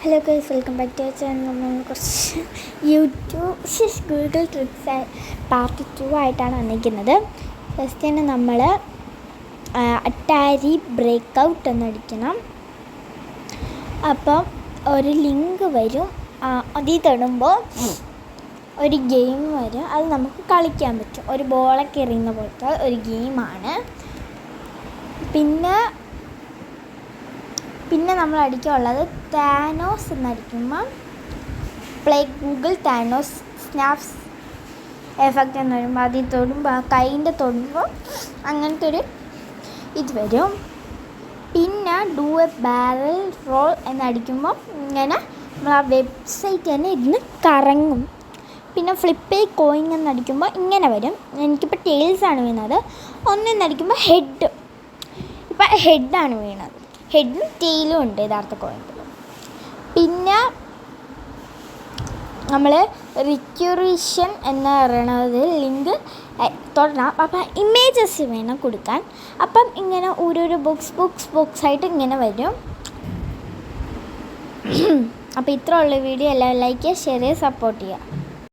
Hello guys, welcome back to channel. നമ്മൾ കുറച്ച് Google tricks part 2 ആയിട്ടാണ് വന്നിരിക്കുന്നത്. ഫസ്റ്റ് തന്നെ നമ്മൾ അറ്റാരി ബ്രേക്കൗട്ട് എന്നടിക്കണം. അപ്പം ഒരു ലിങ്ക് വരും, അതിൽ തൊടുമ്പോൾ ഒരു ഗെയിം വരും. അത് നമുക്ക് കളിക്കാൻ പറ്റും. ഒരു ബോളൊക്കെ എറിയുന്ന പോലത്തെ ഒരു ഗെയിമാണ്. പിന്നെ നമ്മൾ അടിക്കാനുള്ളത് താനോസ് എന്നടിക്കുമ്പം ഗൂഗിൾ താനോസ് സ്നാപ്സ് എഫക്റ്റ് എന്ന് വരുമ്പോൾ അതിൽ തൊടുമ്പോൾ കൈൻ്റെ തൊടുമ്പോൾ അങ്ങനത്തെ ഒരു ഇത് വരും. പിന്നെ ഡു എ ബാരൽ റോൾ എന്നടിക്കുമ്പോൾ ഇങ്ങനെ നമ്മൾ ആ വെബ്സൈറ്റ് തന്നെ ഇരുന്ന് കറങ്ങും. പിന്നെ ഫ്ലിപ്പ് കോയിൻ എന്നടിക്കുമ്പോൾ ഇങ്ങനെ വരും. എനിക്കിപ്പോൾ ടെയിൽസാണ് വീണത്. ഒന്നെന്നടിക്കുമ്പോൾ ഹെഡ്, ഇപ്പം ഹെഡാണ് വീണത്. ഹെഡും ടെയിലും ഉണ്ട് യഥാർത്ഥ കോയിനിൽ. പിന്നെ നമ്മൾ റിക്യൂറേഷൻ എന്ന് പറയണത് ലിങ്ക് തൊടണം. അപ്പം ഇമേജസ് വേണം കൊടുക്കാൻ. അപ്പം ഇങ്ങനെ ഓരോരോ ബോക്സ് ആയിട്ട് ഇങ്ങനെ വരും. അപ്പോൾ ഇത്രയുള്ള വീഡിയോ എല്ലാവരും ലൈക്ക് ചെയ്യുക, ഷെയർ ചെയ്യുക, സപ്പോർട്ട് ചെയ്യുക.